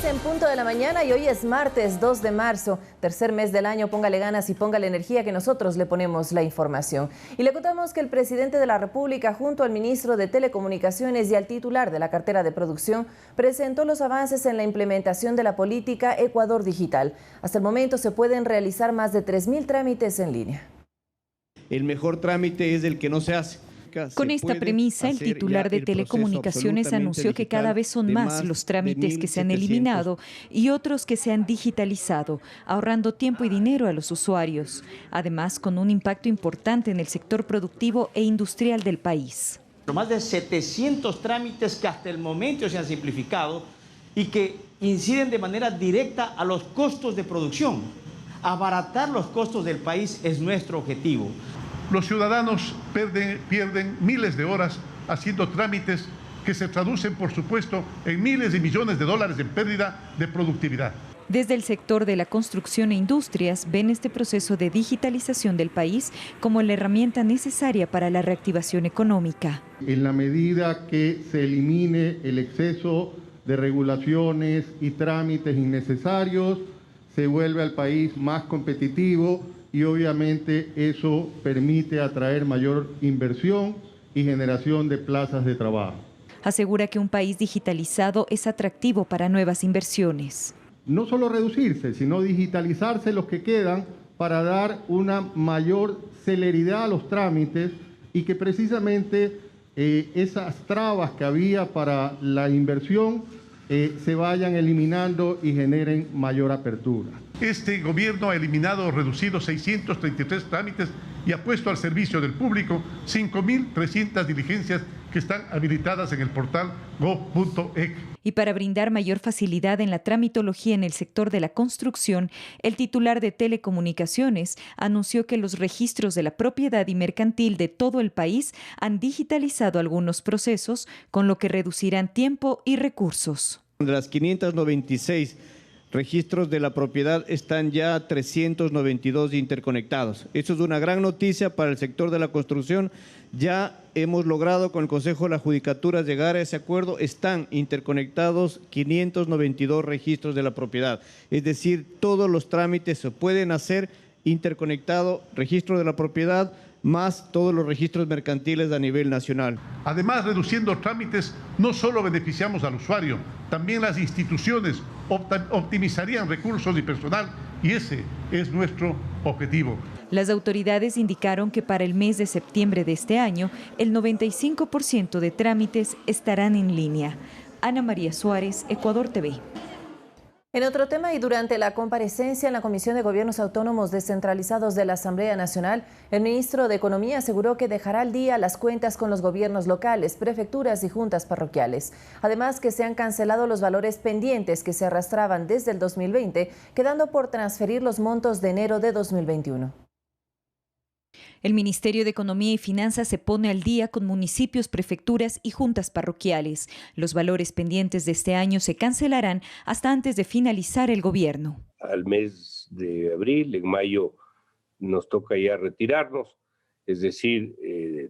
en punto de la mañana y hoy es martes 2 de marzo, tercer mes del año. Póngale ganas y póngale energía que nosotros le ponemos la información. Y le contamos que el presidente de la República junto al ministro de Telecomunicaciones y al titular de la cartera de producción presentó los avances en la implementación de la política Ecuador Digital. Hasta el momento se pueden realizar más de 3.000 trámites en línea. El mejor trámite es el que no se hace. Con esta premisa, el titular de Telecomunicaciones anunció que cada vez son más los trámites que se han eliminado y otros que se han digitalizado, ahorrando tiempo y dinero a los usuarios, además con un impacto importante en el sector productivo e industrial del país. Más de 700 trámites que hasta el momento se han simplificado y que inciden de manera directa a los costos de producción. Abaratar los costos del país es nuestro objetivo. Los ciudadanos pierden miles de horas haciendo trámites que se traducen, por supuesto, en miles de millones de dólares en pérdida de productividad. Desde el sector de la construcción e industrias ven este proceso de digitalización del país como la herramienta necesaria para la reactivación económica. En la medida que se elimine el exceso de regulaciones y trámites innecesarios, se vuelve al país más competitivo y obviamente eso permite atraer mayor inversión y generación de plazas de trabajo. Asegura que un país digitalizado es atractivo para nuevas inversiones. No solo reducirse, sino digitalizarse los que quedan para dar una mayor celeridad a los trámites y que precisamente esas trabas que había para la inversión se vayan eliminando y generen mayor apertura. Este gobierno ha eliminado o reducido 633 trámites y ha puesto al servicio del público 5.300 diligencias que están habilitadas en el portal gov.ec. Y para brindar mayor facilidad en la tramitología en el sector de la construcción, el titular de Telecomunicaciones anunció que los registros de la propiedad y mercantil de todo el país han digitalizado algunos procesos, con lo que reducirán tiempo y recursos. De las 596 registros de la propiedad están ya 392 interconectados. Eso es una gran noticia para el sector de la construcción. Ya hemos logrado con el Consejo de la Judicatura llegar a ese acuerdo. Están interconectados 592 registros de la propiedad. Es decir, todos los trámites se pueden hacer interconectado, registro de la propiedad, más todos los registros mercantiles a nivel nacional. Además, reduciendo trámites, no solo beneficiamos al usuario, también las instituciones optimizarían recursos y personal, y ese es nuestro objetivo. Las autoridades indicaron que para el mes de septiembre de este año, el 95% de trámites estarán en línea. Ana María Suárez, Ecuador TV. En otro tema y durante la comparecencia en la Comisión de Gobiernos Autónomos Descentralizados de la Asamblea Nacional, el ministro de Economía aseguró que dejará al día las cuentas con los gobiernos locales, prefecturas y juntas parroquiales. Además que se han cancelado los valores pendientes que se arrastraban desde el 2020, quedando por transferir los montos de enero de 2021. El Ministerio de Economía y Finanzas se pone al día con municipios, prefecturas y juntas parroquiales. Los valores pendientes de este año se cancelarán hasta antes de finalizar el gobierno. Al mes de abril, en mayo, nos toca ya retirarnos. Es decir,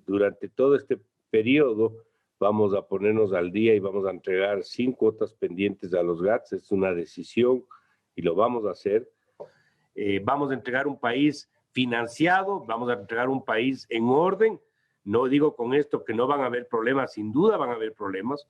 durante todo este periodo vamos a ponernos al día y vamos a entregar 5 cuotas pendientes a los GATS. Es una decisión y lo vamos a hacer. Vamos a entregar un país financiado, vamos a entregar un país en orden. No digo con esto que no van a haber problemas, sin duda van a haber problemas,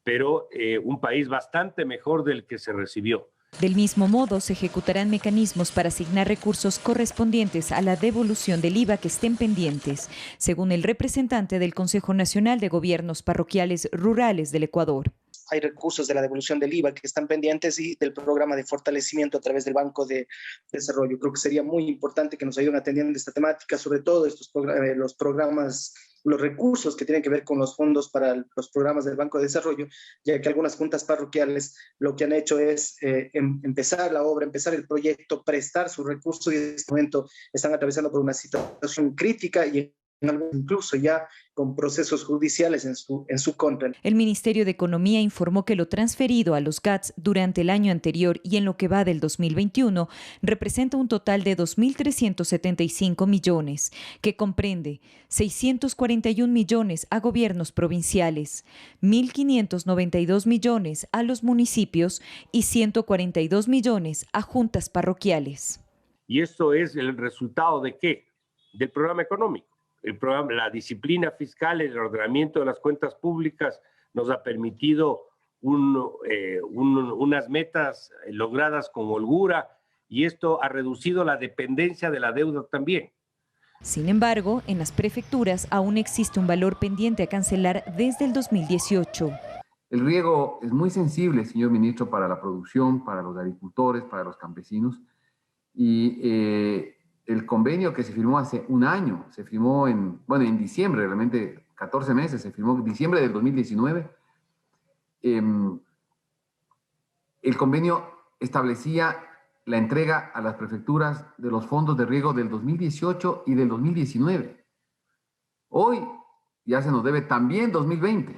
pero un país bastante mejor del que se recibió. Del mismo modo, se ejecutarán mecanismos para asignar recursos correspondientes a la devolución del IVA que estén pendientes, según el representante del Consejo Nacional de Gobiernos Parroquiales Rurales del Ecuador. Hay recursos de la devolución del IVA que están pendientes y del programa de fortalecimiento a través del Banco de Desarrollo. Creo que sería muy importante que nos ayuden atendiendo esta temática, sobre todo los programas, los recursos que tienen que ver con los fondos para los programas del Banco de Desarrollo, ya que algunas juntas parroquiales lo que han hecho es empezar la obra, empezar el proyecto, prestar sus recursos y en este momento están atravesando por una situación crítica y incluso ya con procesos judiciales en su contra. El Ministerio de Economía informó que lo transferido a los GATS durante el año anterior y en lo que va del 2021 representa un total de 2.375 millones, que comprende 641 millones a gobiernos provinciales, 1.592 millones a los municipios y 142 millones a juntas parroquiales. ¿Y esto es el resultado de qué? Del programa económico. El programa, la disciplina fiscal, el ordenamiento de las cuentas públicas nos ha permitido unas metas logradas con holgura y esto ha reducido la dependencia de la deuda también. Sin embargo, en las prefecturas aún existe un valor pendiente a cancelar desde el 2018. El riego es muy sensible, señor ministro, para la producción, para los agricultores, para los campesinos y el convenio que se firmó hace un año, se firmó en diciembre, realmente 14 meses, se firmó en diciembre del 2019. El convenio establecía la entrega a las prefecturas de los fondos de riego del 2018 y del 2019. Hoy ya se nos debe también 2020.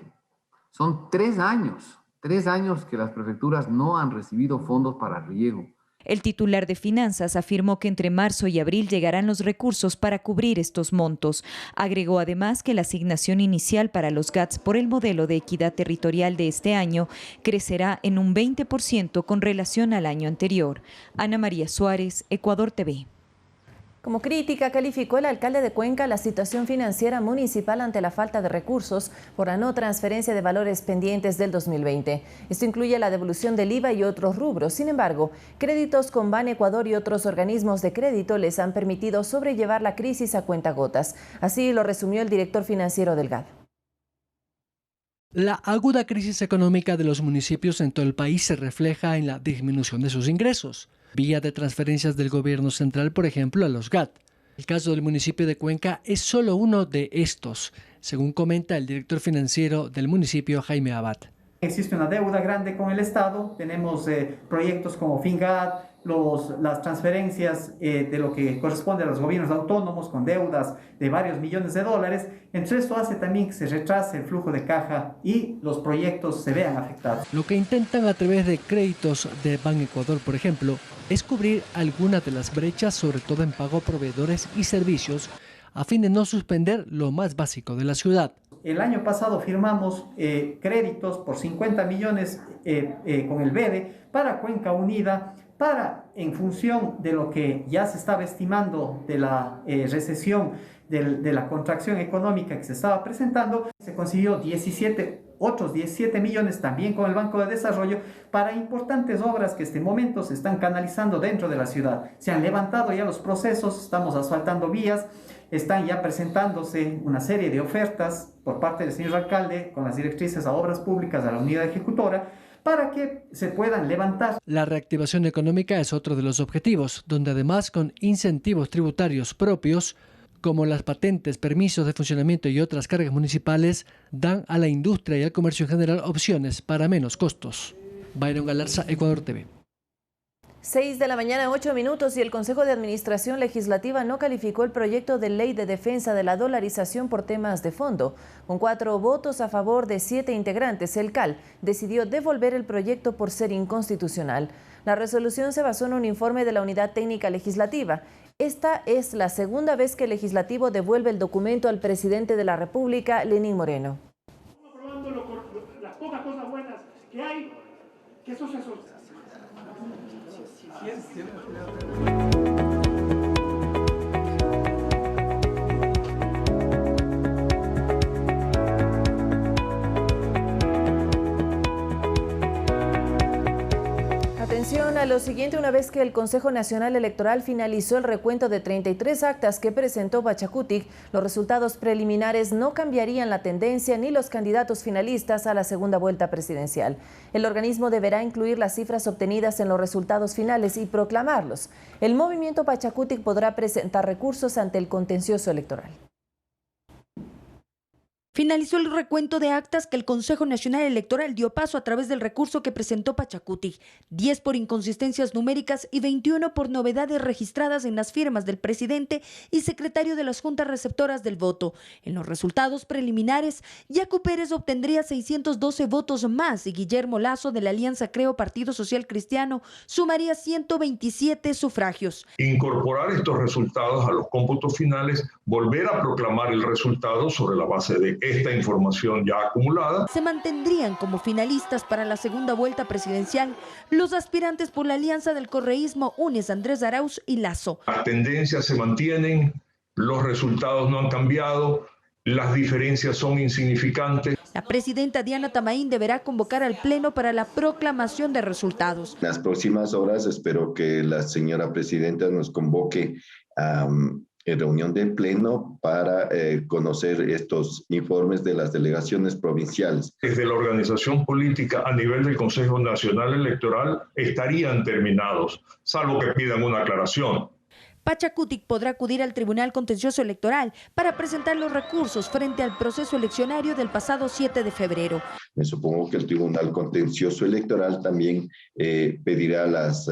Son 3 años que las prefecturas no han recibido fondos para riego. El titular de Finanzas afirmó que entre marzo y abril llegarán los recursos para cubrir estos montos. Agregó además que la asignación inicial para los GATS por el modelo de equidad territorial de este año crecerá en un 20% con relación al año anterior. Ana María Suárez, Ecuador TV. Como crítica, calificó el alcalde de Cuenca la situación financiera municipal ante la falta de recursos por la no transferencia de valores pendientes del 2020. Esto incluye la devolución del IVA y otros rubros. Sin embargo, créditos con Ban Ecuador y otros organismos de crédito les han permitido sobrellevar la crisis a cuentagotas. Así lo resumió el director financiero del GAD. La aguda crisis económica de los municipios en todo el país se refleja en la disminución de sus ingresos, vía de transferencias del gobierno central, por ejemplo, a los GAT. El caso del municipio de Cuenca es solo uno de estos, según comenta el director financiero del municipio, Jaime Abad. Existe una deuda grande con el Estado, tenemos proyectos como FINGAD, las transferencias de lo que corresponde a los gobiernos autónomos con deudas de varios millones de dólares. Entonces esto hace también que se retrase el flujo de caja y los proyectos se vean afectados. Lo que intentan a través de créditos de Ban Ecuador, por ejemplo, es cubrir algunas de las brechas, sobre todo en pago a proveedores y servicios, a fin de no suspender lo más básico de la ciudad. El año pasado firmamos créditos por 50 millones con el BEDE para Cuenca Unida, en función de lo que ya se estaba estimando de la recesión, de la contracción económica que se estaba presentando, se consiguió otros 17 millones también con el Banco de Desarrollo para importantes obras que en este momento se están canalizando dentro de la ciudad. Se han levantado ya los procesos, estamos asfaltando vías, están ya presentándose una serie de ofertas por parte del señor alcalde con las directrices a obras públicas de la unidad ejecutora para que se puedan levantar. La reactivación económica es otro de los objetivos, donde además con incentivos tributarios propios, como las patentes, permisos de funcionamiento y otras cargas municipales, dan a la industria y al comercio en general opciones para menos costos. Byron Galarza, Ecuador TV. 6 de la mañana, 8 minutos, y el Consejo de Administración Legislativa no calificó el proyecto de ley de defensa de la dolarización por temas de fondo. Con 4 votos a favor de 7 integrantes, el CAL decidió devolver el proyecto por ser inconstitucional. La resolución se basó en un informe de la Unidad Técnica Legislativa. Esta es la segunda vez que el Legislativo devuelve el documento al presidente de la República, Lenín Moreno. Aprobando las pocas cosas buenas que hay, que eso se asusta. Atención a lo siguiente: una vez que el Consejo Nacional Electoral finalizó el recuento de 33 actas que presentó Pachacutic, los resultados preliminares no cambiarían la tendencia ni los candidatos finalistas a la segunda vuelta presidencial. El organismo deberá incluir las cifras obtenidas en los resultados finales y proclamarlos. El movimiento Pachacutic podrá presentar recursos ante el contencioso electoral. Finalizó el recuento de actas que el Consejo Nacional Electoral dio paso a través del recurso que presentó Pachacutic, 10 por inconsistencias numéricas y 21 por novedades registradas en las firmas del presidente y secretario de las juntas receptoras del voto. En los resultados preliminares, Yacu Pérez obtendría 612 votos más y Guillermo Lazo de la Alianza Creo Partido Social Cristiano sumaría 127 sufragios. Incorporar estos resultados a los cómputos finales, volver a proclamar el resultado sobre la base de esta información ya acumulada. Se mantendrían como finalistas para la segunda vuelta presidencial los aspirantes por la alianza del correísmo UNES, Andrés Arauz y Lazo. Las tendencias se mantienen, los resultados no han cambiado, las diferencias son insignificantes. La presidenta Diana Tamaín deberá convocar al Pleno para la proclamación de resultados. En las próximas horas espero que la señora presidenta nos convoque en reunión de pleno para conocer estos informes de las delegaciones provinciales. Desde la organización política a nivel del Consejo Nacional Electoral estarían terminados, salvo que pidan una aclaración. Pachacutic podrá acudir al Tribunal Contencioso Electoral para presentar los recursos frente al proceso eleccionario del pasado 7 de febrero. Me supongo que el Tribunal Contencioso Electoral también pedirá las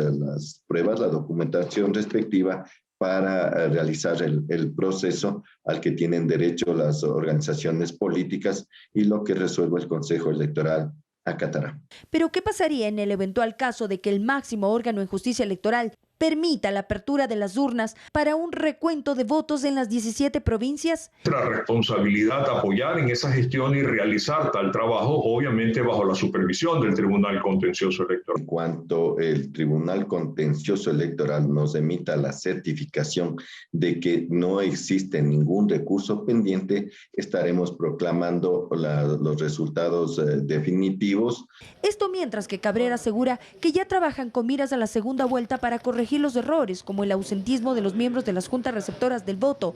pruebas, la documentación respectiva para realizar el proceso al que tienen derecho las organizaciones políticas y lo que resuelva el Consejo Electoral acatará. Pero ¿qué pasaría en el eventual caso de que el máximo órgano en justicia electoral permita la apertura de las urnas para un recuento de votos en las 17 provincias? Nuestra responsabilidad apoyar en esa gestión y realizar tal trabajo, obviamente bajo la supervisión del Tribunal Contencioso Electoral. En cuanto el Tribunal Contencioso Electoral nos emita la certificación de que no existe ningún recurso pendiente, estaremos proclamando los resultados definitivos. Esto mientras que Cabrera asegura que ya trabajan con miras a la segunda vuelta para corregir los errores, como el ausentismo de los miembros de las juntas receptoras del voto.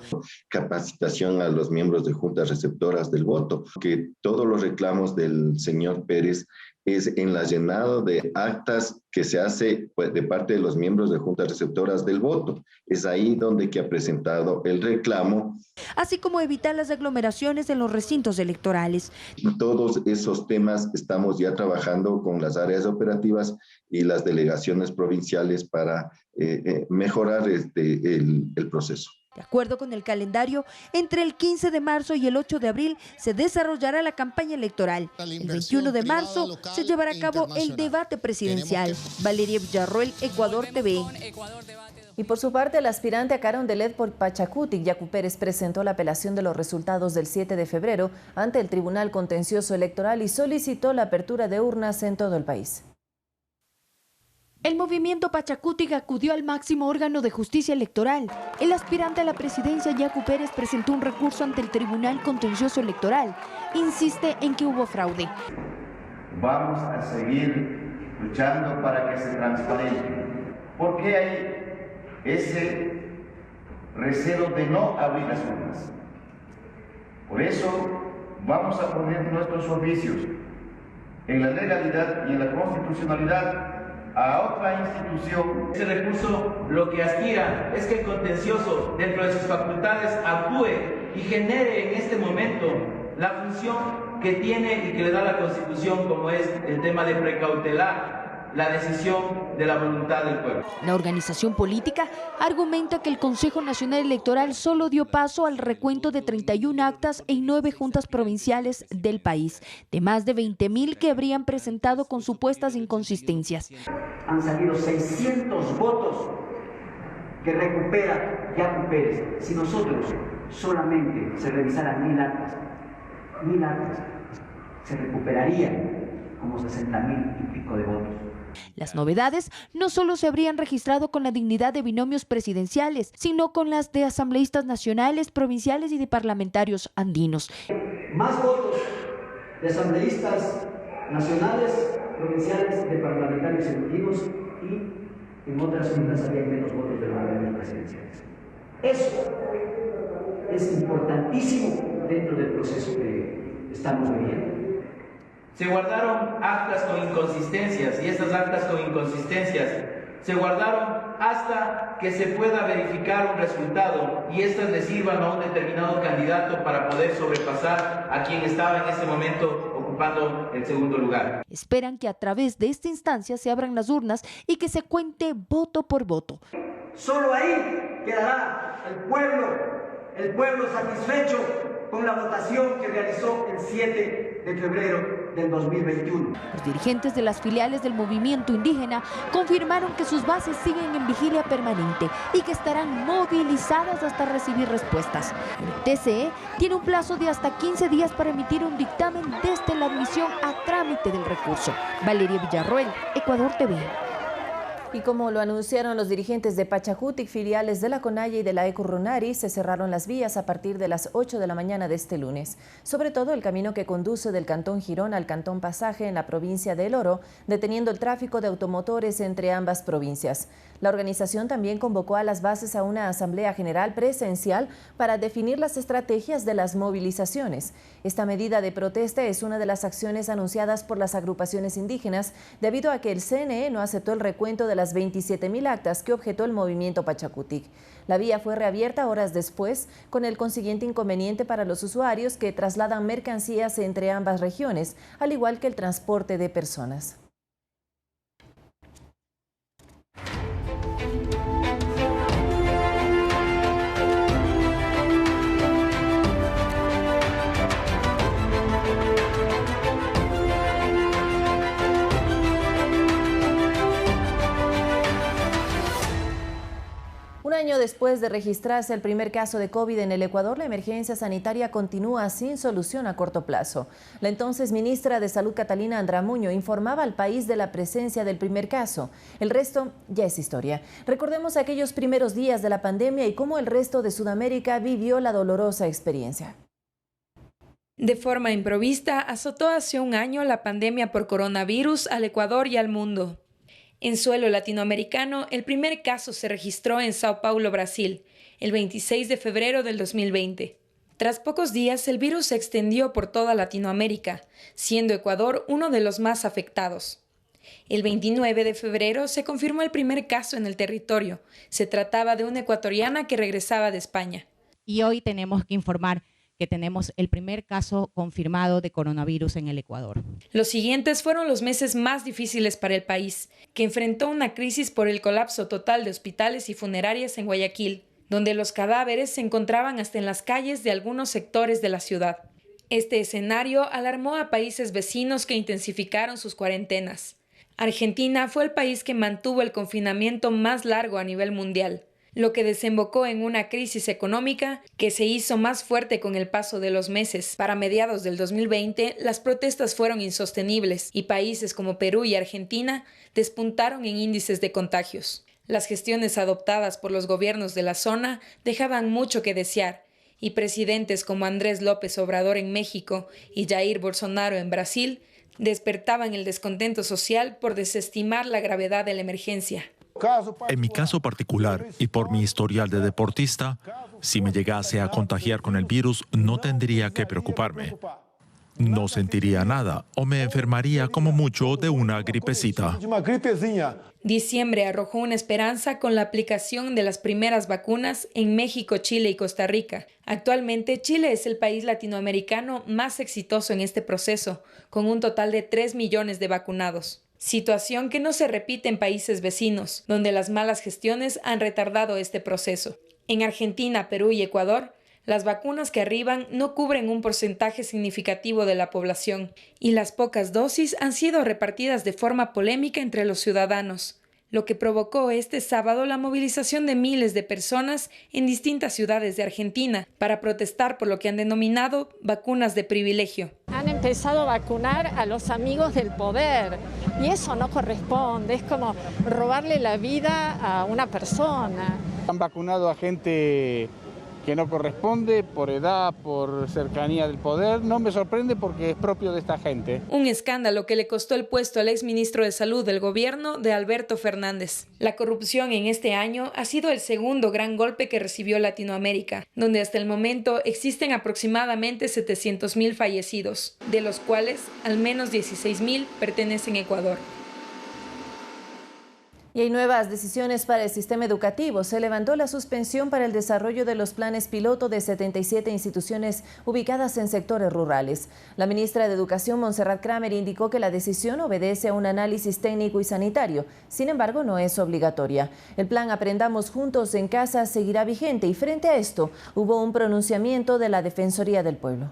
Capacitación a los miembros de juntas receptoras del voto, que todos los reclamos del señor Pérez es en la llenado de actas que se hace de parte de los miembros de juntas receptoras del voto. Es ahí donde que ha presentado el reclamo. Así como evitar las aglomeraciones en los recintos electorales. Todos esos temas estamos ya trabajando con las áreas operativas y las delegaciones provinciales para mejorar el proceso. De acuerdo con el calendario, entre el 15 de marzo y el 8 de abril se desarrollará la campaña electoral. El 21 de marzo se llevará a cabo el debate presidencial. Valeria Villarroel, Ecuador TV. Y por su parte, el aspirante a Carondelet por Pachacutic, Yacu Pérez, presentó la apelación de los resultados del 7 de febrero ante el Tribunal Contencioso Electoral y solicitó la apertura de urnas en todo el país. El movimiento Pachacutic acudió al máximo órgano de justicia electoral. El aspirante a la presidencia, Yacu Pérez, presentó un recurso ante el Tribunal Contencioso Electoral. Insiste en que hubo fraude. Vamos a seguir luchando para que se transparente. ¿Por qué hay ese recelo de no abrir las urnas? Por eso vamos a poner nuestros oficios en la legalidad y en la constitucionalidad a otra institución. Ese recurso lo que aspira es que el contencioso, dentro de sus facultades, actúe y genere en este momento la función que tiene y que le da la Constitución, como es el tema de precautelar la decisión de la voluntad del pueblo. La organización política argumenta que el Consejo Nacional Electoral solo dio paso al recuento de 31 actas en 9 juntas provinciales del país, de más de 20.000 que habrían presentado con supuestas inconsistencias. Han salido 600 votos que recupera Yacu Pérez. Si nosotros solamente se revisaran 1.000 actas, se recuperarían como 60.000 y pico de votos. Las novedades no solo se habrían registrado con la dignidad de binomios presidenciales, sino con las de asambleístas nacionales, provinciales y de parlamentarios andinos. Más votos de asambleístas nacionales, provinciales, de parlamentarios ejecutivos y en otras juntas había menos votos de los órganos presidenciales. Eso es importantísimo dentro del proceso que estamos viviendo. Se guardaron actas con inconsistencias y estas actas con inconsistencias se guardaron hasta que se pueda verificar un resultado y estas le sirvan a un determinado candidato para poder sobrepasar a quien estaba en ese momento ocupando el segundo lugar. Esperan que a través de esta instancia se abran las urnas y que se cuente voto por voto. Solo ahí quedará el pueblo satisfecho con la votación que realizó el 7 de febrero del 2021. Los dirigentes de las filiales del movimiento indígena confirmaron que sus bases siguen en vigilia permanente y que estarán movilizadas hasta recibir respuestas. El TCE tiene un plazo de hasta 15 días para emitir un dictamen desde la admisión a trámite del recurso. Valeria Villarroel, Ecuador TV. Y como lo anunciaron los dirigentes de Pachacutic, filiales de la CONAIE y de la Ecurunari, se cerraron las vías a partir de las 8 de la mañana de este lunes. Sobre todo el camino que conduce del Cantón Girón al Cantón Pasaje en la provincia de El Oro, deteniendo el tráfico de automotores entre ambas provincias. La organización también convocó a las bases a una asamblea general presencial para definir las estrategias de las movilizaciones. Esta medida de protesta es una de las acciones anunciadas por las agrupaciones indígenas debido a que el CNE no aceptó el recuento de las 27.000 actas que objetó el movimiento Pachacutic. La vía fue reabierta horas después, con el consiguiente inconveniente para los usuarios que trasladan mercancías entre ambas regiones, al igual que el transporte de personas. Un año después de registrarse el primer caso de COVID en el Ecuador, la emergencia sanitaria continúa sin solución a corto plazo. La entonces ministra de Salud, Catalina Andramuño, informaba al país de la presencia del primer caso. El resto ya es historia. Recordemos aquellos primeros días de la pandemia y cómo el resto de Sudamérica vivió la dolorosa experiencia. De forma improvista, azotó hace un año la pandemia por coronavirus al Ecuador y al mundo. En suelo latinoamericano, el primer caso se registró en Sao Paulo, Brasil, el 26 de febrero del 2020. Tras pocos días, el virus se extendió por toda Latinoamérica, siendo Ecuador uno de los más afectados. El 29 de febrero se confirmó el primer caso en el territorio. Se trataba de una ecuatoriana que regresaba de España. Y hoy tenemos que informar que tenemos el primer caso confirmado de coronavirus en el Ecuador. Los siguientes fueron los meses más difíciles para el país, que enfrentó una crisis por el colapso total de hospitales y funerarias en Guayaquil, donde los cadáveres se encontraban hasta en las calles de algunos sectores de la ciudad. Este escenario alarmó a países vecinos que intensificaron sus cuarentenas. Argentina fue el país que mantuvo el confinamiento más largo a nivel mundial, lo que desembocó en una crisis económica que se hizo más fuerte con el paso de los meses. Para mediados del 2020, las protestas fueron insostenibles y países como Perú y Argentina despuntaron en índices de contagios. Las gestiones adoptadas por los gobiernos de la zona dejaban mucho que desear, y presidentes como Andrés López Obrador en México y Jair Bolsonaro en Brasil despertaban el descontento social por desestimar la gravedad de la emergencia. En mi caso particular y por mi historial de deportista, si me llegase a contagiar con el virus, no tendría que preocuparme. No sentiría nada o me enfermaría como mucho de una gripecita. Diciembre arrojó una esperanza con la aplicación de las primeras vacunas en México, Chile y Costa Rica. Actualmente, Chile es el país latinoamericano más exitoso en este proceso, con un total de 3 millones de vacunados. Situación que no se repite en países vecinos, donde las malas gestiones han retardado este proceso. En Argentina, Perú y Ecuador, las vacunas que arriban no cubren un porcentaje significativo de la población, y las pocas dosis han sido repartidas de forma polémica entre los ciudadanos, lo que provocó este sábado la movilización de miles de personas en distintas ciudades de Argentina para protestar por lo que han denominado vacunas de privilegio. Han empezado a vacunar a los amigos del poder y eso no corresponde, es como robarle la vida a una persona. Han vacunado a gente que no corresponde, por edad, por cercanía del poder. No me sorprende porque es propio de esta gente. Un escándalo que le costó el puesto al exministro de Salud del gobierno de Alberto Fernández. La corrupción en este año ha sido el segundo gran golpe que recibió Latinoamérica, donde hasta el momento existen aproximadamente 700.000 fallecidos, de los cuales al menos 16.000 pertenecen a Ecuador. Y hay nuevas decisiones para el sistema educativo. Se levantó la suspensión para el desarrollo de los planes piloto de 77 instituciones ubicadas en sectores rurales. La ministra de Educación, Montserrat Kramer, indicó que la decisión obedece a un análisis técnico y sanitario. Sin embargo, no es obligatoria. El plan Aprendamos Juntos en Casa seguirá vigente y frente a esto hubo un pronunciamiento de la Defensoría del Pueblo.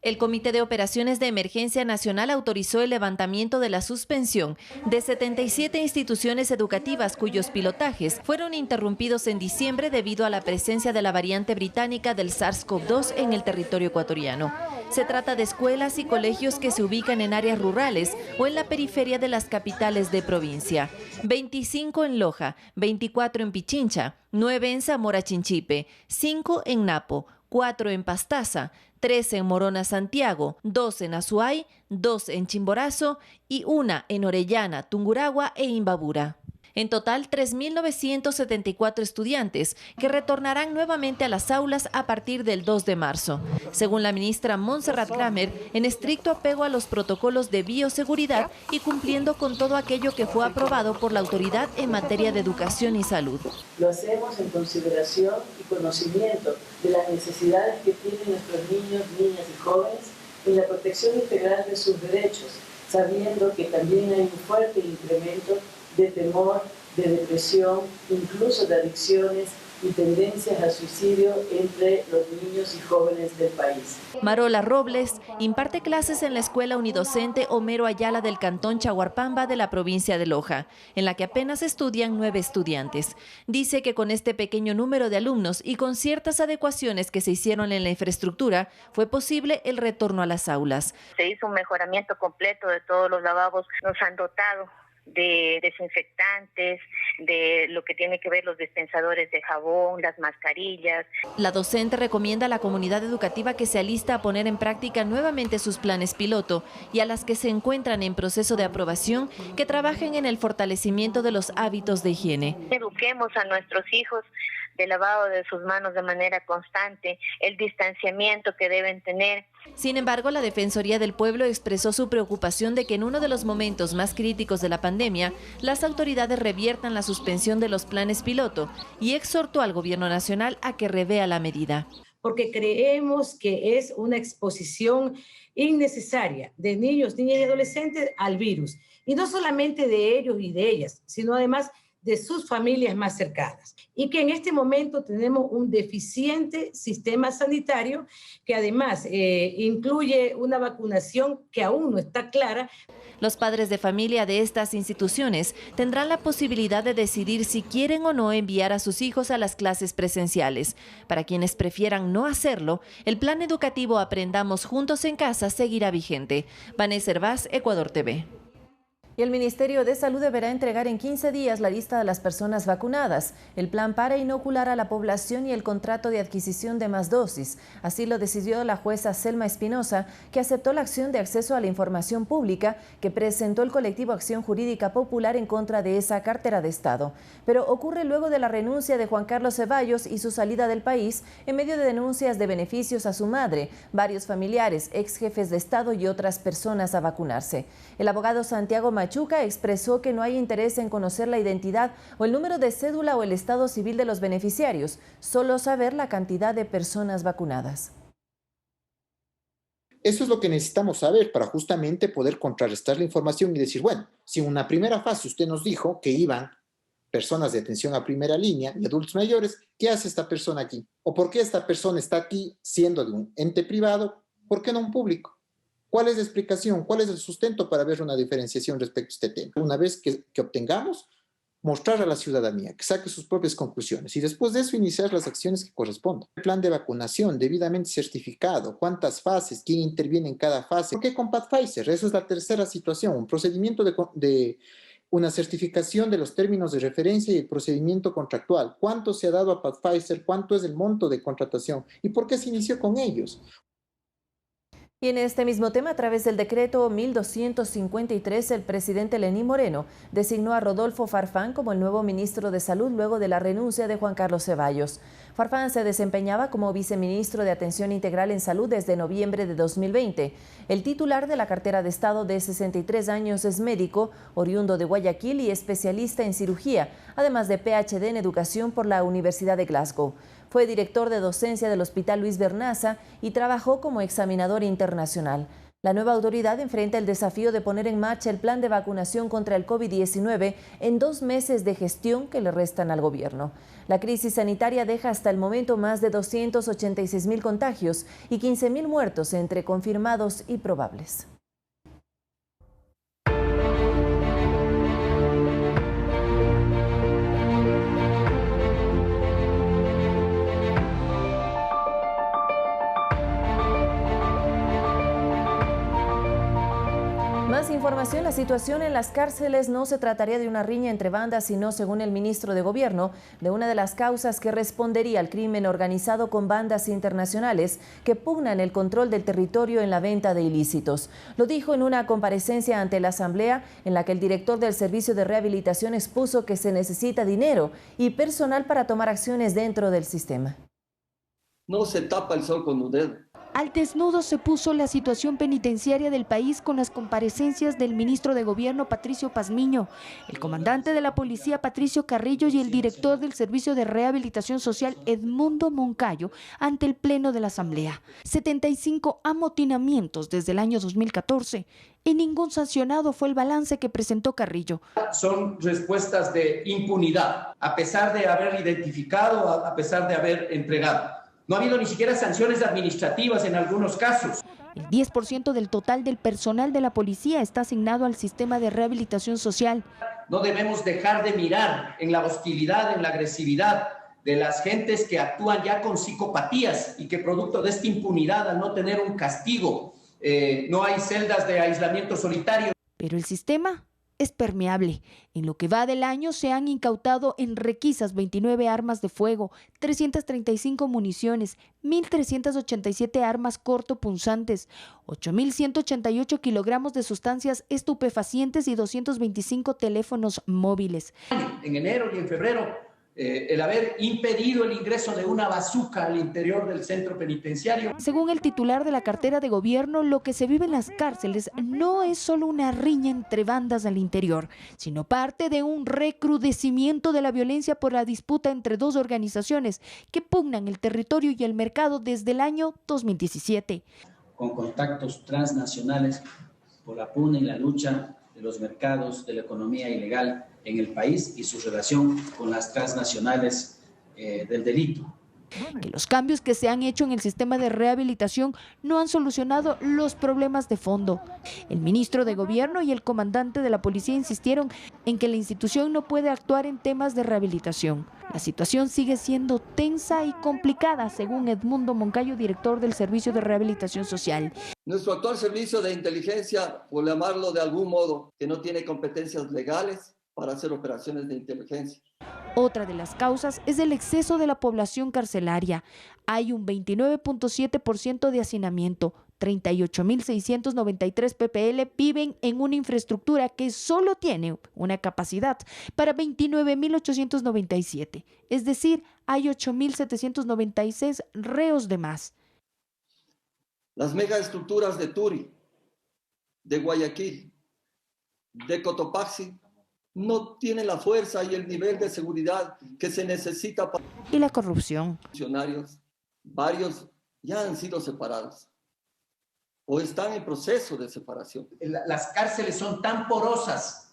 El Comité de Operaciones de Emergencia Nacional autorizó el levantamiento de la suspensión de 77 instituciones educativas cuyos pilotajes fueron interrumpidos en diciembre debido a la presencia de la variante británica del SARS-CoV-2 en el territorio ecuatoriano. Se trata de escuelas y colegios que se ubican en áreas rurales o en la periferia de las capitales de provincia. 25 en Loja, 24 en Pichincha, 9 en Zamora Chinchipe, 5 en Napo, 4 en Pastaza, 3 en Morona Santiago, 2 en Azuay, 2 en Chimborazo y 1 en Orellana, Tungurahua e Imbabura. En total, 3.974 estudiantes que retornarán nuevamente a las aulas a partir del 2 de marzo. Según la ministra Montserrat Kramer, en estricto apego a los protocolos de bioseguridad y cumpliendo con todo aquello que fue aprobado por la autoridad en materia de educación y salud. Lo hacemos en consideración y conocimiento de las necesidades que tienen nuestros niños, niñas y jóvenes en la protección integral de sus derechos, sabiendo que también hay un fuerte incremento de temor, de depresión, incluso de adicciones y tendencias al suicidio entre los niños y jóvenes del país. Marola Robles imparte clases en la Escuela Unidocente Homero Ayala del Cantón Chaguarpamba de la provincia de Loja, en la que apenas estudian 9 estudiantes. Dice que con este pequeño número de alumnos y con ciertas adecuaciones que se hicieron en la infraestructura, fue posible el retorno a las aulas. Se hizo un mejoramiento completo de todos los lavabos, nos han dotado de desinfectantes, de lo que tiene que ver los dispensadores de jabón, las mascarillas. La docente recomienda a la comunidad educativa que se alista a poner en práctica nuevamente sus planes piloto y a las que se encuentran en proceso de aprobación que trabajen en el fortalecimiento de los hábitos de higiene. Eduquemos a nuestros hijos del lavado de sus manos de manera constante, el distanciamiento que deben tener. Sin embargo, la Defensoría del Pueblo expresó su preocupación de que en uno de los momentos más críticos de la pandemia, las autoridades reviertan la suspensión de los planes piloto y exhortó al Gobierno Nacional a que revea la medida. Porque creemos que es una exposición innecesaria de niños, niñas y adolescentes al virus. Y no solamente de ellos y de ellas, sino además de sus familias más cercanas. Y que en este momento tenemos un deficiente sistema sanitario que además incluye una vacunación que aún no está clara. Los padres de familia de estas instituciones tendrán la posibilidad de decidir si quieren o no enviar a sus hijos a las clases presenciales. Para quienes prefieran no hacerlo, el plan educativo Aprendamos Juntos en Casa seguirá vigente. Vanessa Hervás, Ecuador TV. Y el Ministerio de Salud deberá entregar en 15 días la lista de las personas vacunadas, el plan para inocular a la población y el contrato de adquisición de más dosis. Así lo decidió la jueza Selma Espinosa, que aceptó la acción de acceso a la información pública que presentó el colectivo Acción Jurídica Popular en contra de esa cartera de Estado. Pero ocurre luego de la renuncia de Juan Carlos Ceballos y su salida del país en medio de denuncias de beneficios a su madre, varios familiares, ex jefes de Estado y otras personas a vacunarse. El abogado Santiago Machuca expresó que no hay interés en conocer la identidad o el número de cédula o el estado civil de los beneficiarios, solo saber la cantidad de personas vacunadas. Eso es lo que necesitamos saber para justamente poder contrarrestar la información y decir, bueno, si en una primera fase usted nos dijo que iban personas de atención a primera línea y adultos mayores, ¿qué hace esta persona aquí? ¿O por qué esta persona está aquí siendo de un ente privado? ¿Por qué no un público? ¿Cuál es la explicación? ¿Cuál es el sustento para ver una diferenciación respecto a este tema? Una vez que obtengamos, mostrar a la ciudadanía, que saque sus propias conclusiones y después de eso iniciar las acciones que correspondan. El plan de vacunación debidamente certificado, cuántas fases, quién interviene en cada fase. ¿Por qué con Pfizer? Esa es la tercera situación, un procedimiento de una certificación de los términos de referencia y el procedimiento contractual. ¿Cuánto se ha dado a Pfizer? ¿Cuánto es el monto de contratación? ¿Y por qué se inició con ellos? Y en este mismo tema, a través del decreto 1253, el presidente Lenín Moreno designó a Rodolfo Farfán como el nuevo ministro de Salud luego de la renuncia de Juan Carlos Ceballos. Farfán se desempeñaba como viceministro de Atención Integral en Salud desde noviembre de 2020. El titular de la cartera de Estado de 63 años es médico, oriundo de Guayaquil y especialista en cirugía, además de PhD en Educación por la Universidad de Glasgow. Fue director de docencia del Hospital Luis Bernaza y trabajó como examinador internacional. La nueva autoridad enfrenta el desafío de poner en marcha el plan de vacunación contra el COVID-19 en 2 meses de gestión que le restan al gobierno. La crisis sanitaria deja hasta el momento más de 286.000 contagios y 15.000 muertos entre confirmados y probables. Más información, la situación en las cárceles no se trataría de una riña entre bandas, sino, según el ministro de Gobierno, de una de las causas que respondería al crimen organizado con bandas internacionales que pugnan el control del territorio en la venta de ilícitos. Lo dijo en una comparecencia ante la Asamblea, en la que el director del Servicio de Rehabilitación expuso que se necesita dinero y personal para tomar acciones dentro del sistema. No se tapa el sol con un dedo. Al desnudo se puso la situación penitenciaria del país con las comparecencias del ministro de Gobierno Patricio Pazmiño, el comandante de la policía Patricio Carrillo y el director del Servicio de Rehabilitación Social Edmundo Moncayo ante el Pleno de la Asamblea. 75 amotinamientos desde el año 2014 y ningún sancionado fue el balance que presentó Carrillo. Son respuestas de impunidad, a pesar de haber identificado, a pesar de haber entregado. No ha habido ni siquiera sanciones administrativas en algunos casos. El 10% del total del personal de la policía está asignado al sistema de rehabilitación social. No debemos dejar de mirar en la hostilidad, en la agresividad de las gentes que actúan ya con psicopatías y que producto de esta impunidad, al no tener un castigo, no hay celdas de aislamiento solitario. Pero el sistema es permeable. En lo que va del año se han incautado en requisas 29 armas de fuego, 335 municiones, 1.387 armas cortopunzantes, 8.188 kilogramos de sustancias estupefacientes y 225 teléfonos móviles. En enero y en febrero, el haber impedido el ingreso de una bazuca al interior del centro penitenciario. Según el titular de la cartera de Gobierno, lo que se vive en las cárceles no es solo una riña entre bandas al interior, sino parte de un recrudecimiento de la violencia por la disputa entre 2 organizaciones que pugnan el territorio y el mercado desde el año 2017. Con contactos transnacionales por la pugna y la lucha de los mercados de la economía ilegal en el país y su relación con las transnacionales del delito. Que los cambios que se han hecho en el sistema de rehabilitación no han solucionado los problemas de fondo. El ministro de Gobierno y el comandante de la policía insistieron en que la institución no puede actuar en temas de rehabilitación. La situación sigue siendo tensa y complicada, según Edmundo Moncayo, director del Servicio de Rehabilitación Social. Nuestro actual servicio de inteligencia, por llamarlo de algún modo, que no tiene competencias legales para hacer operaciones de inteligencia. Otra de las causas es el exceso de la población carcelaria. Hay un 29.7% de hacinamiento. 38.693 PPL viven en una infraestructura que solo tiene una capacidad para 29.897. Es decir, hay 8.796 reos de más. Las megaestructuras de Turi, de Guayaquil, de Cotopaxi, no tienen la fuerza y el nivel de seguridad que se necesita para... Y la corrupción. Funcionarios, varios ya han sido separados o están en proceso de separación. Las cárceles son tan porosas,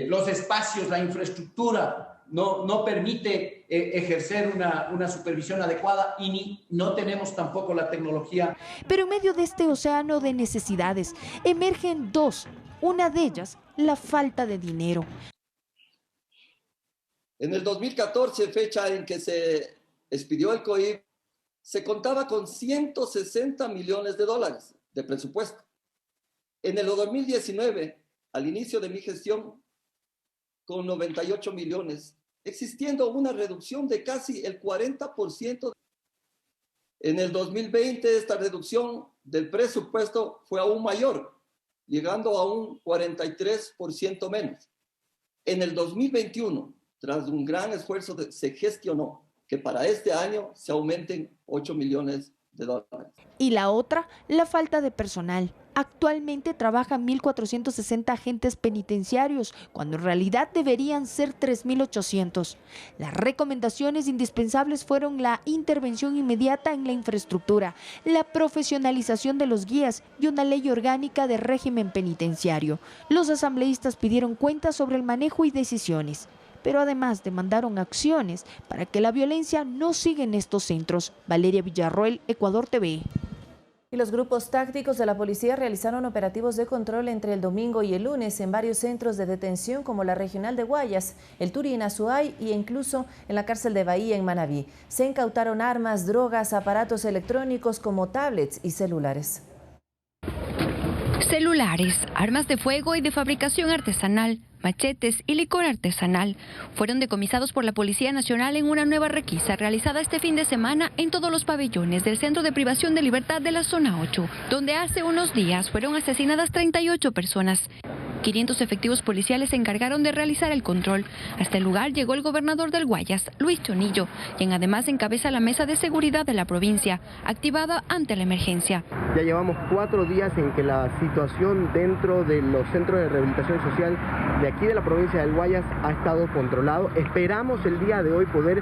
los espacios, la infraestructura no permite ejercer una supervisión adecuada y no tenemos tampoco la tecnología. Pero en medio de este océano de necesidades emergen 2, una de ellas la falta de dinero. En el 2014, fecha en que se expidió el COIP, se contaba con 160 millones de dólares de presupuesto. En el 2019, al inicio de mi gestión, con 98 millones, existiendo una reducción de casi el 40%. En el 2020, esta reducción del presupuesto fue aún mayor, llegando a un 43% menos. En el 2021, tras un gran esfuerzo, se gestionó que para este año se aumenten 8 millones de dólares. Y la otra, la falta de personal. Actualmente trabajan 1.460 agentes penitenciarios, cuando en realidad deberían ser 3.800. Las recomendaciones indispensables fueron la intervención inmediata en la infraestructura, la profesionalización de los guías y una ley orgánica de régimen penitenciario. Los asambleístas pidieron cuentas sobre el manejo y decisiones, pero además demandaron acciones para que la violencia no siga en estos centros. Valeria Villarroel, Ecuador TV. Y los grupos tácticos de la policía realizaron operativos de control entre el domingo y el lunes en varios centros de detención como la regional de Guayas, el Turi en Azuay y incluso en la cárcel de Bahía en Manabí. Se incautaron armas, drogas, aparatos electrónicos como tablets y celulares. Celulares, armas de fuego y de fabricación artesanal, machetes y licor artesanal fueron decomisados por la Policía Nacional en una nueva requisa realizada este fin de semana en todos los pabellones del Centro de Privación de Libertad de la Zona 8, donde hace unos días fueron asesinadas 38 personas. 500 efectivos policiales se encargaron de realizar el control. Hasta el lugar llegó el gobernador del Guayas, Luis Chonillo, quien además encabeza la mesa de seguridad de la provincia, activada ante la emergencia. Ya llevamos 4 días en que la situación dentro de los centros de rehabilitación social de aquí de la provincia del Guayas ha estado controlado. Esperamos el día de hoy poder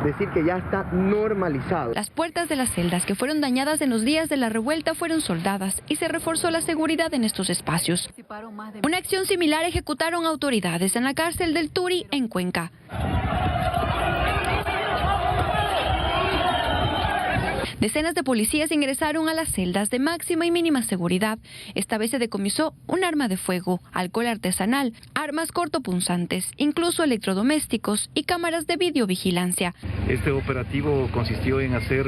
decir que ya está normalizado. Las puertas de las celdas que fueron dañadas en los días de la revuelta fueron soldadas y se reforzó la seguridad en estos espacios. Una acción similar ejecutaron autoridades en la cárcel del Turi en Cuenca. Decenas de policías ingresaron a las celdas de máxima y mínima seguridad. Esta vez se decomisó un arma de fuego, alcohol artesanal, armas cortopunzantes, incluso electrodomésticos y cámaras de videovigilancia. Este operativo consistió en hacer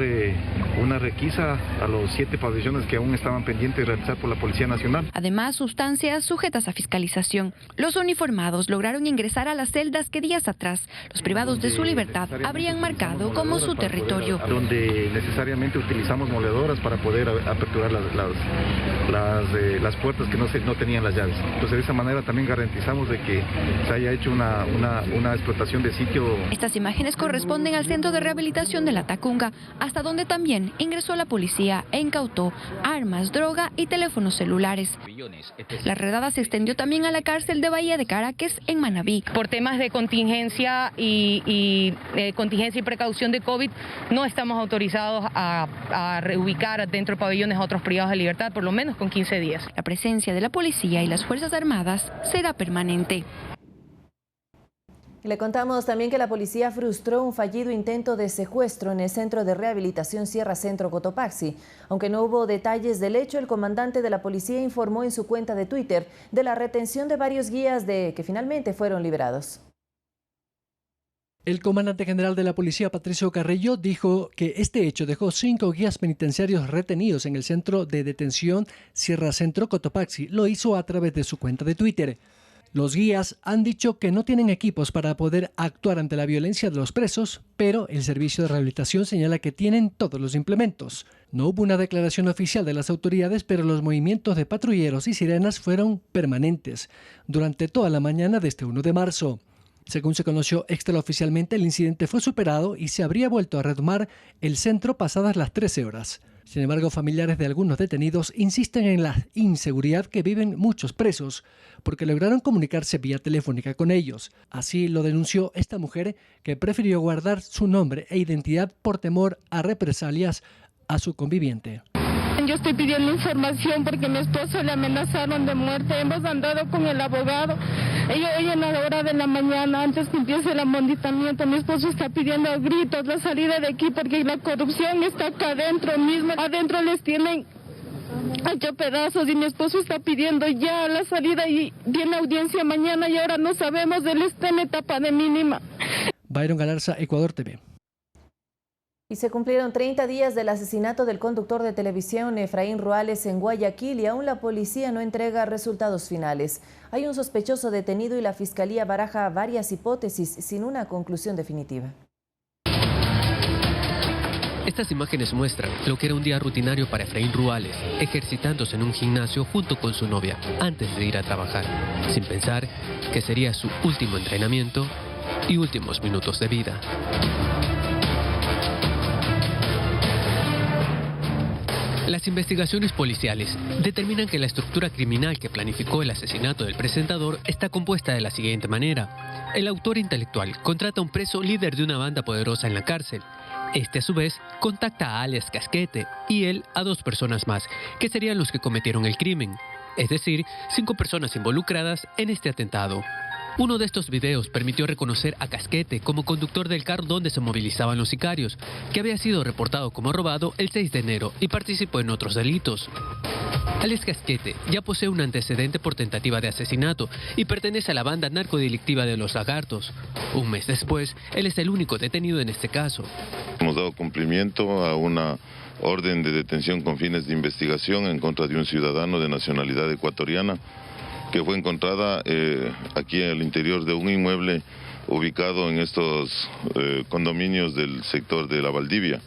una requisa a los 7 pabellones que aún estaban pendientes de realizar por la Policía Nacional. Además, sustancias sujetas a fiscalización. Los uniformados lograron ingresar a las celdas que días atrás los privados de su libertad habrían marcado como su territorio. Donde necesariamente utilizamos moledoras para poder aperturar las puertas que no tenían las llaves. Entonces de esa manera también garantizamos de que se haya hecho una explotación de sitio. Estas imágenes corresponden al centro de rehabilitación de La Tacunga, hasta donde también ingresó la policía e incautó armas, droga y teléfonos celulares. La redada se extendió también a la cárcel de Bahía de Caracas en Manabí. Por temas de contingencia y precaución de COVID, no estamos autorizados a reubicar dentro de pabellones a otros privados de libertad, por lo menos con 15 días. La presencia de la policía y las Fuerzas Armadas será permanente. Le contamos también que la policía frustró un fallido intento de secuestro en el Centro de Rehabilitación Sierra Centro Cotopaxi. Aunque no hubo detalles del hecho, el comandante de la policía informó en su cuenta de Twitter de la retención de varios guías que finalmente fueron liberados. El comandante general de la policía, Patricio Carrillo, dijo que este hecho dejó 5 guías penitenciarios retenidos en el centro de detención Sierra Centro Cotopaxi. Lo hizo a través de su cuenta de Twitter. Los guías han dicho que no tienen equipos para poder actuar ante la violencia de los presos, pero el servicio de rehabilitación señala que tienen todos los implementos. No hubo una declaración oficial de las autoridades, pero los movimientos de patrulleros y sirenas fueron permanentes durante toda la mañana de este 1 de marzo. Según se conoció extraoficialmente, el incidente fue superado y se habría vuelto a retomar el centro pasadas las 13 horas. Sin embargo, familiares de algunos detenidos insisten en la inseguridad que viven muchos presos, porque lograron comunicarse vía telefónica con ellos. Así lo denunció esta mujer, que prefirió guardar su nombre e identidad por temor a represalias a su conviviente. Yo estoy pidiendo información porque a mi esposo le amenazaron de muerte. Hemos andado con el abogado. Hoy en la hora de la mañana, antes que empiece el amonitamiento, mi esposo está pidiendo a gritos la salida de aquí porque la corrupción está acá adentro mismo. Adentro les tienen hecho pedazos y mi esposo está pidiendo ya la salida y tiene audiencia mañana y ahora no sabemos, él está en etapa de mínima. Byron Galarza, Ecuador TV. Y se cumplieron 30 días del asesinato del conductor de televisión Efraín Ruales en Guayaquil y aún la policía no entrega resultados finales. Hay un sospechoso detenido y la fiscalía baraja varias hipótesis sin una conclusión definitiva. Estas imágenes muestran lo que era un día rutinario para Efraín Ruales, ejercitándose en un gimnasio junto con su novia antes de ir a trabajar, sin pensar que sería su último entrenamiento y últimos minutos de vida. Las investigaciones policiales determinan que la estructura criminal que planificó el asesinato del presentador está compuesta de la siguiente manera. El autor intelectual contrata a un preso líder de una banda poderosa en la cárcel. Este, a su vez, contacta a alias Casquete y él a 2 personas más, que serían los que cometieron el crimen. Es decir, 5 personas involucradas en este atentado. Uno de estos videos permitió reconocer a Casquete como conductor del carro donde se movilizaban los sicarios, que había sido reportado como robado el 6 de enero y participó en otros delitos. Alias Casquete ya posee un antecedente por tentativa de asesinato y pertenece a la banda narcodelictiva de Los Lagartos. Un mes después, él es el único detenido en este caso. Hemos dado cumplimiento a una orden de detención con fines de investigación en contra de un ciudadano de nacionalidad ecuatoriana que fue encontrada aquí al interior de un inmueble ubicado en estos condominios del sector de La Valdivia.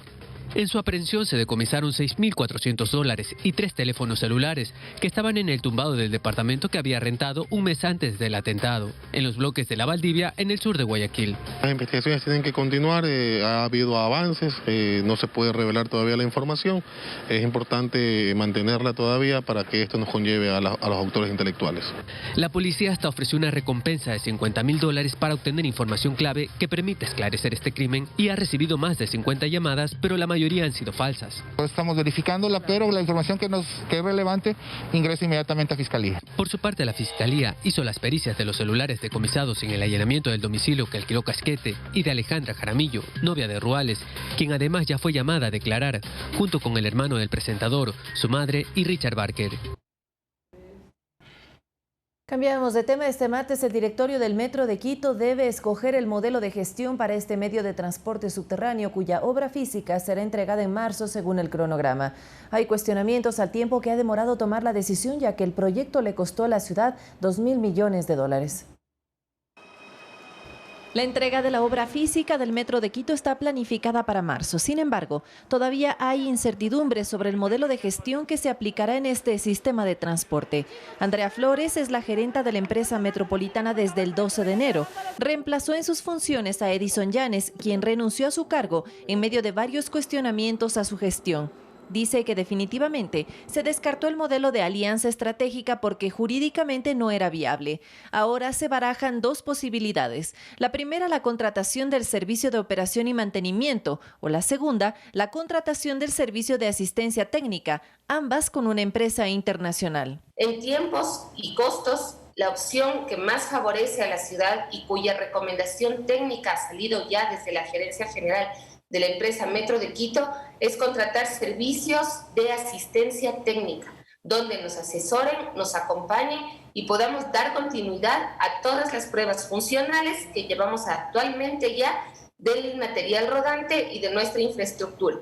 En su aprehensión se decomisaron $6.400 y 3 teléfonos celulares que estaban en el tumbado del departamento que había rentado un mes antes del atentado, en los bloques de La Valdivia, en el sur de Guayaquil. Las investigaciones tienen que continuar, ha habido avances, no se puede revelar todavía la información, es importante mantenerla todavía para que esto nos conlleve a los autores intelectuales. La policía hasta ofreció una recompensa de $50.000 para obtener información clave que permite esclarecer este crimen y ha recibido más de 50 llamadas, pero la mayoría han sido falsas. Estamos verificándola, pero la información que es relevante ingresa inmediatamente a Fiscalía. Por su parte, la Fiscalía hizo las pericias de los celulares decomisados en el allanamiento del domicilio que alquiló Casquete y de Alejandra Jaramillo, novia de Ruales, quien además ya fue llamada a declarar, junto con el hermano del presentador, su madre y Richard Barker. Cambiamos de tema. Este martes el directorio del Metro de Quito debe escoger el modelo de gestión para este medio de transporte subterráneo cuya obra física será entregada en marzo según el cronograma. Hay cuestionamientos al tiempo que ha demorado tomar la decisión ya que el proyecto le costó a la ciudad $2.000 millones. La entrega de la obra física del Metro de Quito está planificada para marzo. Sin embargo, todavía hay incertidumbre sobre el modelo de gestión que se aplicará en este sistema de transporte. Andrea Flores es la gerenta de la empresa metropolitana desde el 12 de enero. Reemplazó en sus funciones a Edison Llanes, quien renunció a su cargo en medio de varios cuestionamientos a su gestión. Dice que definitivamente se descartó el modelo de alianza estratégica porque jurídicamente no era viable. Ahora se barajan 2 posibilidades. La primera, la contratación del servicio de operación y mantenimiento, o la segunda, la contratación del servicio de asistencia técnica, ambas con una empresa internacional. En tiempos y costos, la opción que más favorece a la ciudad y cuya recomendación técnica ha salido ya desde la Gerencia General de la empresa Metro de Quito es contratar servicios de asistencia técnica, donde nos asesoren, nos acompañen y podamos dar continuidad a todas las pruebas funcionales que llevamos actualmente ya del material rodante y de nuestra infraestructura.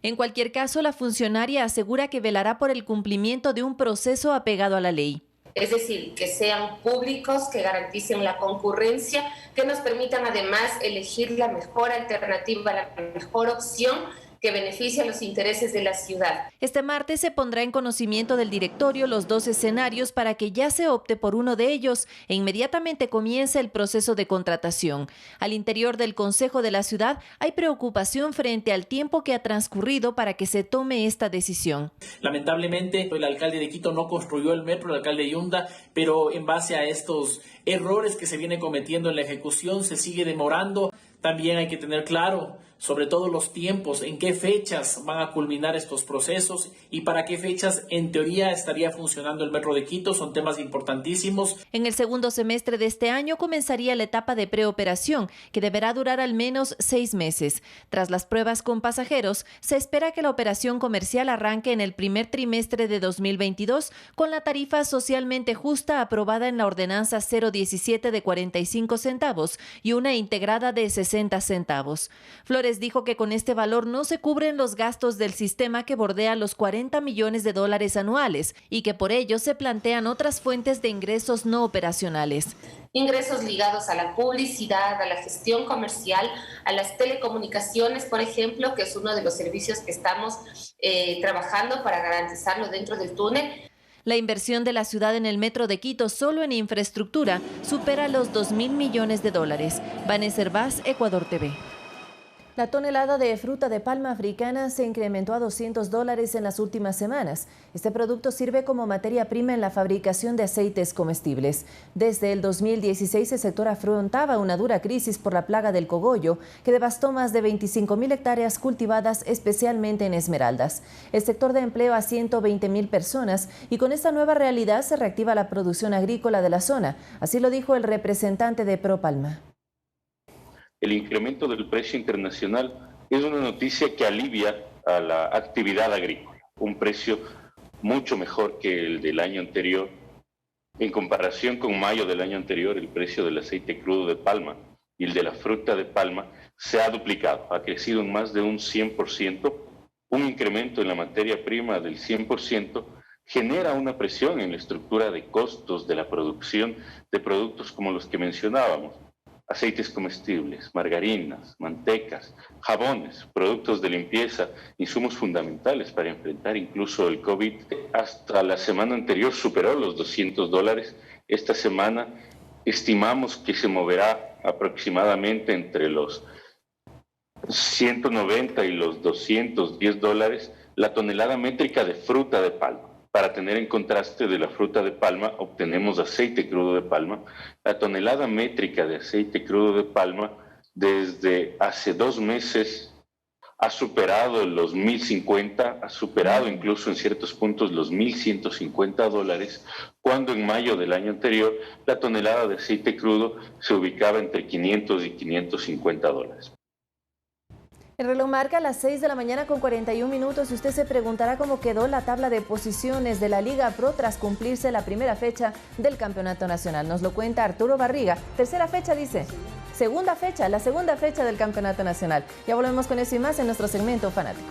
En cualquier caso, la funcionaria asegura que velará por el cumplimiento de un proceso apegado a la ley. Es decir, que sean públicos, que garanticen la concurrencia, que nos permitan además elegir la mejor alternativa, la mejor opción que beneficie a los intereses de la ciudad. Este martes se pondrá en conocimiento del directorio los 2 escenarios para que ya se opte por uno de ellos e inmediatamente comience el proceso de contratación. Al interior del Consejo de la Ciudad hay preocupación frente al tiempo que ha transcurrido para que se tome esta decisión. Lamentablemente, el alcalde de Quito no construyó el metro, el alcalde Yunda, pero en base a estos errores que se viene cometiendo en la ejecución se sigue demorando. También hay que tener claro sobre todo los tiempos, en qué fechas van a culminar estos procesos y para qué fechas en teoría estaría funcionando el Metro de Quito. Son temas importantísimos. En el segundo semestre de este año comenzaría la etapa de preoperación, que deberá durar al menos 6 meses. Tras las pruebas con pasajeros, se espera que la operación comercial arranque en el primer trimestre de 2022 con la tarifa socialmente justa aprobada en la ordenanza 017 de 45 centavos y una integrada de 60 centavos. Flores Flores dijo que con este valor no se cubren los gastos del sistema que bordea los 40 millones de dólares anuales y que por ello se plantean otras fuentes de ingresos no operacionales. Ingresos ligados a la publicidad, a la gestión comercial, a las telecomunicaciones, por ejemplo, que es uno de los servicios que estamos trabajando para garantizarlo dentro del túnel. La inversión de la ciudad en el metro de Quito solo en infraestructura supera los 2.000 millones de dólares. Vanessa Herbaz, Ecuador TV. La tonelada de fruta de palma africana se incrementó a $200 en las últimas semanas. Este producto sirve como materia prima en la fabricación de aceites comestibles. Desde el 2016 el sector afrontaba una dura crisis por la plaga del cogollo, que devastó más de 25.000 hectáreas cultivadas especialmente en Esmeraldas. El sector de empleo a 120.000 personas y con esta nueva realidad se reactiva la producción agrícola de la zona. Así lo dijo el representante de ProPalma. El incremento del precio internacional es una noticia que alivia a la actividad agrícola. Un precio mucho mejor que el del año anterior. En comparación con mayo del año anterior, el precio del aceite crudo de palma y el de la fruta de palma se ha duplicado, ha crecido en más de un 100%. Un incremento en la materia prima del 100% genera una presión en la estructura de costos de la producción de productos como los que mencionábamos. Aceites comestibles, margarinas, mantecas, jabones, productos de limpieza, insumos fundamentales para enfrentar incluso el COVID. Hasta la semana anterior superó los $200. Esta semana estimamos que se moverá aproximadamente entre los 190 y los $210 la tonelada métrica de fruta de palma. Para tener en contraste de la fruta de palma, obtenemos aceite crudo de palma. La tonelada métrica de aceite crudo de palma desde hace 2 meses ha superado los $1.050, ha superado incluso en ciertos puntos los $1.150, cuando en mayo del año anterior la tonelada de aceite crudo se ubicaba entre $500 y $550. El reloj marca las 6 de la mañana con 41 minutos y usted se preguntará cómo quedó la tabla de posiciones de la Liga Pro tras cumplirse la primera fecha del Campeonato Nacional. Nos lo cuenta Arturo Barriga. Tercera fecha, dice. La segunda fecha del Campeonato Nacional. Ya volvemos con eso y más en nuestro segmento Fanático.